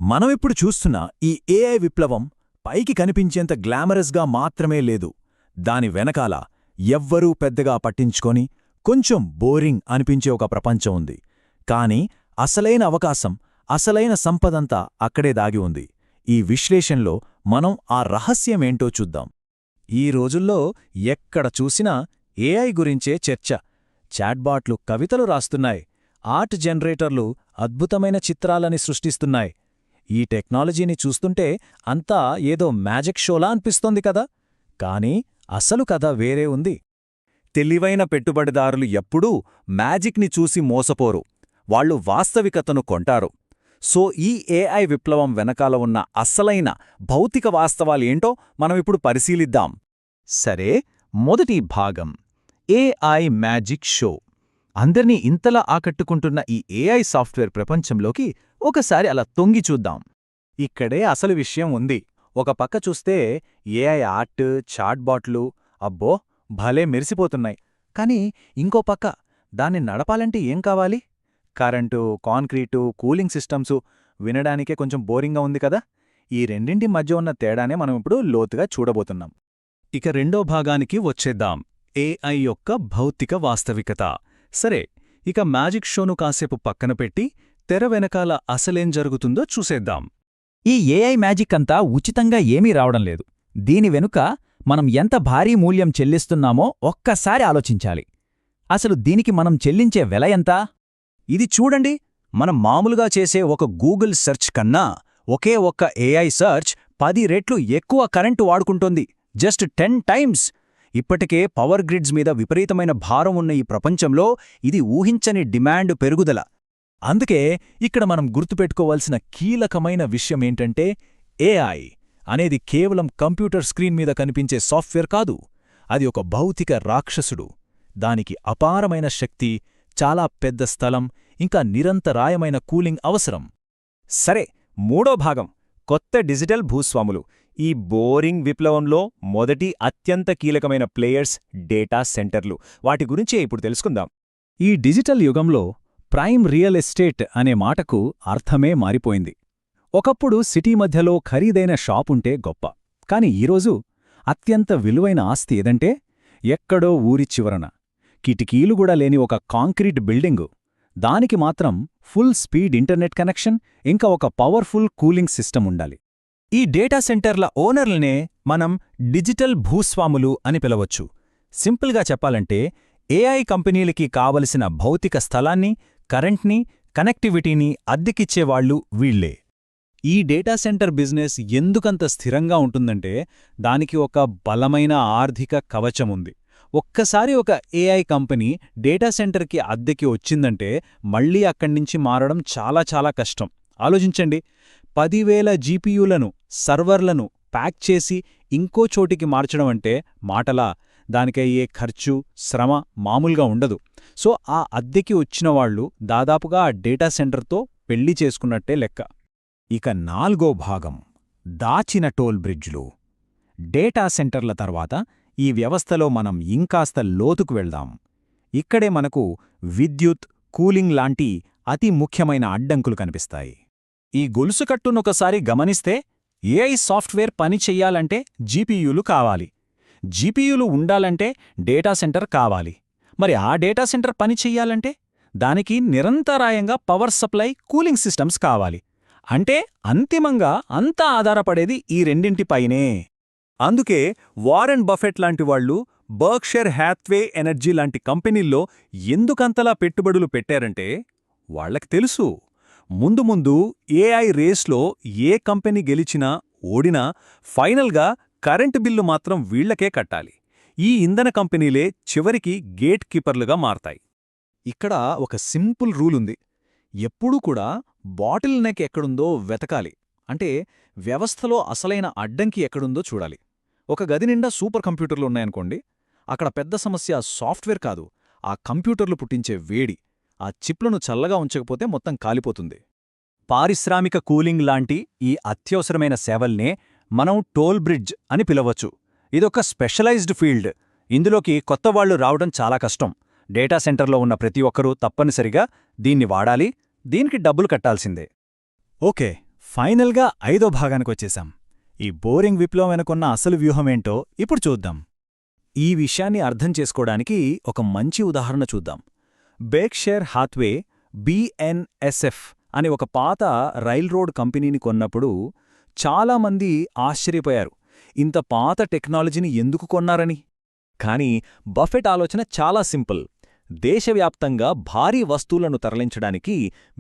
మనమిప్పుడు చూస్తున్న ఈ ఏఐ విప్లవం పైకి కనిపించేంత గ్లామరస్గా మాత్రమే లేదు. దాని వెనకాల ఎవ్వరూ పెద్దగా పట్టించుకొని కొంచెం బోరింగ్ అనిపించే ఒక ప్రపంచం ఉంది. కాని అసలైన అవకాశం, అసలైన సంపదంతా అక్కడే దాగి ఉంది. ఈ విశ్లేషణలో మనం ఆ రహస్యమేంటో చూద్దాం. ఈ రోజుల్లో ఎక్కడ చూసినా ఏఐ గురించే చర్చ. చాట్బాట్లు కవితలు రాస్తున్నాయి, ఆర్ట్ జనరేటర్లు అద్భుతమైన చిత్రాలని సృష్టిస్తున్నాయి. ఈ టెక్నాలజీని చూస్తుంటే అంతా ఏదో మ్యాజిక్ షోలా అనిపిస్తోంది కదా. కానీ అసలు కథ వేరే ఉంది. తెలివైన పెట్టుబడిదారులు ఎప్పుడూ మ్యాజిక్ని చూసి మోసపోరు, వాళ్లు వాస్తవికతను కొంటారు. సో ఈ ఏఐ విప్లవం వెనకాల ఉన్న అసలైన భౌతిక వాస్తవాలేంటో మనమిప్పుడు పరిశీలిద్దాం. సరే, మొదటి భాగం ఏఐ మ్యాజిక్ షో. అందర్నీ ఇంతలా ఆకట్టుకుంటున్న ఈ ఏఐ సాఫ్ట్వేర్ ప్రపంచంలోకి ఒకసారి అలా తొంగి చూద్దాం. ఇక్కడే అసలు విషయం ఉంది. ఒక పక్క చూస్తే ఏఐ ఆర్ట్, చాట్బాట్లు అబ్బో భలే మెరిసిపోతున్నాయి. కానీ ఇంకో పక్క దాన్ని నడపాలంటే ఏం కావాలి? Current, concrete, cooling systems. వినడానికే కొంచెం బోరింగ్గా ఉంది కదా. ఈ రెండింటి మధ్య ఉన్న తేడానే మనం ఇప్పుడు లోతుగా చూడబోతున్నాం. ఇక రెండో భాగానికి వచ్చేద్దాం, ఏఐ యొక్క భౌతిక వాస్తవికత. సరే, ఇక మ్యాజిక్ షోను కాసేపు పక్కన పెట్టి తెర వెనకాల అసలేం జరుగుతుందో చూసేద్దాం. ఈ ఏఐ మ్యాజిక్ అంతా ఉచితంగా ఏమీ రావడం లేదు. దీని వెనుక మనం ఎంత భారీ మూల్యం చెల్లిస్తున్నామో ఒక్కసారి ఆలోచించాలి. అసలు దీనికి మనం చెల్లించే వెల ఎంత? ఇది చూడండి, మనం మామూలుగా చేసే ఒక గూగుల్ సెర్చ్ కన్నా ఒకే ఒక్క ఏఐ సెర్చ్ 10 రెట్లు ఎక్కువ కరెంటు వాడుకుంటోంది. Just 10 times. ఇప్పటికే పవర్ గ్రిడ్స్ మీద విపరీతమైన భారం ఉన్న ఈ ప్రపంచంలో ఇది ఊహించని డిమాండ్ పెరుగుదల. అందుకే ఇక్కడ మనం గుర్తుపెట్టుకోవాల్సిన కీలకమైన విషయమేంటంటే, ఏఐ అనేది కేవలం కంప్యూటర్ స్క్రీన్ మీద కనిపించే సాఫ్ట్వేర్ కాదు. అది ఒక భౌతిక రాక్షసుడు. దానికి అపారమైన శక్తి, చాలా పెద్ద స్థలం, ఇంకా నిరంతరాయమైన కూలింగ్ అవసరం. సరే, మూడో భాగం కొత్త డిజిటల్ భూస్వాములు. ఈ బోరింగ్ విప్లవంలో మొదటి అత్యంత కీలకమైన ప్లేయర్స్ డేటా సెంటర్లు. వాటి గురించే ఇప్పుడు తెలుసుకుందాం. ఈ డిజిటల్ యుగంలో ప్రైమ్ రియల్ ఎస్టేట్ అనే మాటకు అర్థమే మారిపోయింది. ఒకప్పుడు సిటీ మధ్యలో ఖరీదైన షాపుంటే గొప్ప. కాని ఈరోజు అత్యంత విలువైన ఆస్తి ఏదంటే ఎక్కడో ఊరి చివరన కిటికీలు కూడా లేని ఒక కాంక్రీట్ బిల్డింగు. దానికి మాత్రం ఫుల్ స్పీడ్ ఇంటర్నెట్ కనెక్షన్, ఇంకా ఒక పవర్ఫుల్ కూలింగ్ సిస్టమ్ ఉండాలి. ఈ డేటా సెంటర్ల ఓనర్లనే మనం డిజిటల్ భూస్వాములు అని పిలవచ్చు. సింపుల్గా చెప్పాలంటే ఏఐ కంపెనీలకి కావలసిన భౌతిక స్థలాన్ని, కరెంట్ని, కనెక్టివిటీని అద్దెకిచ్చేవాళ్లు వీళ్లే. ఈ డేటా సెంటర్ బిజినెస్ ఎందుకంత స్థిరంగా ఉంటుందంటే దానికి ఒక బలమైన ఆర్థిక కవచముంది. ఒక్కసారి ఒక ఏఐ కంపెనీ డేటా సెంటర్కి అద్దెకి వచ్చిందంటే మళ్లీ అక్కడ్నించి మారడం చాలా చాలా కష్టం. ఆలోచించండి, 10,000 జీపీయూలను, సర్వర్లను ప్యాక్ చేసి ఇంకో చోటికి మార్చడమంటే మాటలా? దానికయ్యే ఖర్చు, శ్రమ మామూలుగా ఉండదు. సో ఆ అద్దెకి వచ్చినవాళ్లు దాదాపుగా ఆ డేటా సెంటర్తో పెళ్లి చేసుకున్నట్టే లెక్క. ఇక నాల్గో భాగం దాచిన టోల్ బ్రిడ్జ్లు. డేటా సెంటర్ల తర్వాత ఈ వ్యవస్థలో మనం ఇంకాస్త లోతుకు వెళ్దాం. ఇక్కడే మనకు విద్యుత్, కూలింగ్ లాంటి అతి ముఖ్యమైన అడ్డంకులు కనిపిస్తాయి. ఈ గొలుసుకట్టునొకసారి గమనిస్తే ఏఐ సాఫ్ట్వేర్ పని చెయ్యాలంటే జీపీయూలు కావాలి. జీపీయూలు ఉండాలంటే డేటా సెంటర్ కావాలి. మరి ఆ డేటా సెంటర్ పని చెయ్యాలంటే దానికి నిరంతరాయంగా పవర్ సప్లై, కూలింగ్ సిస్టమ్స్ కావాలి. అంటే అంతిమంగా అంతా ఆధారపడేది ఈ రెండింటిపైనే. అందుకే వారెన్ బఫెట్ లాంటి వాళ్లు బర్క్షైర్ హ్యాత్వే ఎనర్జీ లాంటి కంపెనీల్లో ఎందుకంతలా పెట్టుబడులు పెట్టారంటే వాళ్లకి తెలుసు, ముందు ముందు ఏఐ రేస్లో ఏ కంపెనీ గెలిచినా, ఓడినా ఫైనల్గా కరెంటు బిల్లు మాత్రం వీళ్లకే కట్టాలి. ఈ ఇంధన కంపెనీలే చివరికి గేట్ కీపర్లుగా మారతాయి. ఇక్కడ ఒక సింపుల్ రూలుంది. ఎప్పుడూ కూడా బాటిల్ నెక్ ఎక్కడుందో వెతకాలి. అంటే వ్యవస్థలో అసలైన అడ్డంకి ఎక్కడుందో చూడాలి. ఒక గది నిండా సూపర్ కంప్యూటర్లు ఉన్నాయనుకోండి, అక్కడ పెద్ద సమస్య సాఫ్ట్వేర్ కాదు, ఆ కంప్యూటర్లు పుట్టించే వేడి. ఆ చిప్లను చల్లగా ఉంచకపోతే మొత్తం కాలిపోతుంది. పారిశ్రామిక కూలింగ్ లాంటి ఈ అత్యవసరమైన సేవల్నే మనం టోల్ బ్రిడ్జ్ అని పిలవచ్చు. ఇదొక స్పెషలైజ్డ్ ఫీల్డ్. ఇందులోకి కొత్తవాళ్లు రావడం చాలా కష్టం. డేటా సెంటర్లో ఉన్న ప్రతి ఒక్కరూ తప్పనిసరిగా దీన్ని వాడాలి, దీనికి డబ్బులు కట్టాల్సిందే. ఓకే, ఫైనల్గా 5వ భాగానికొచ్చేశాం. ఈ బోరింగ్ విప్లవం వెనుకున్న అసలు వ్యూహమేంటో ఇప్పుడు చూద్దాం. ఈ విషయాన్ని అర్థం చేసుకోవడానికి ఒక మంచి ఉదాహరణ చూద్దాం. బెర్క్షైర్ హాత్వే BNSF అని ఒక పాత రైల్రోడ్ కంపెనీని కొన్నప్పుడు చాలామంది ఆశ్చర్యపోయారు, ఇంత పాత టెక్నాలజీని ఎందుకు కొన్నారని. కానీ బఫెట్ ఆలోచన చాలా సింపుల్. దేశవ్యాప్తంగా భారీ వస్తువులను తరలించడానికి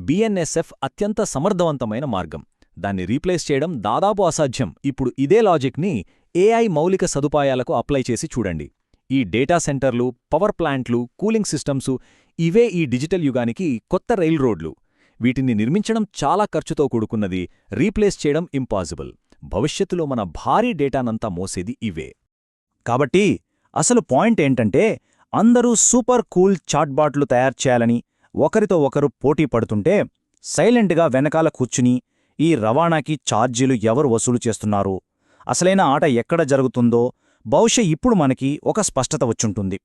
BNSF అత్యంత సమర్థవంతమైన మార్గం. దాన్ని రీప్లేస్ చేయడం దాదాపు అసాధ్యం. ఇప్పుడు ఇదే లాజిక్ని AI మౌలిక సదుపాయాలకు అప్లై చేసి చూడండి. ఈ డేటా సెంటర్లు, పవర్ ప్లాంట్లు, కూలింగ్ సిస్టమ్సు ఇవే ఈ డిజిటల్ యుగానికి కొత్త రైల్ రోడ్లు. వీటిని నిర్మించడం చాలా ఖర్చుతో కూడుకున్నది, రీప్లేస్ చేయడం ఇంపాసిబుల్. భవిష్యత్తులో మన భారీ డేటానంతా మోసేది ఇవే. కాబట్టి అసలు పాయింట్ ఏంటంటే, అందరూ సూపర్ కూల్ చాట్బాట్లు తయారు చేయాలని ఒకరితో ఒకరు పోటీ పడుతుంటే, సైలెంట్గా వెనకాల కూర్చుని ఈ రవాణాకి ఛార్జీలు ఎవరు వసూలు చేస్తున్నారు, అసలైన ఆట ఎక్కడ జరుగుతుందో బహుశా ఇప్పుడు మనకి ఒక స్పష్టత వచ్చుంటుంది.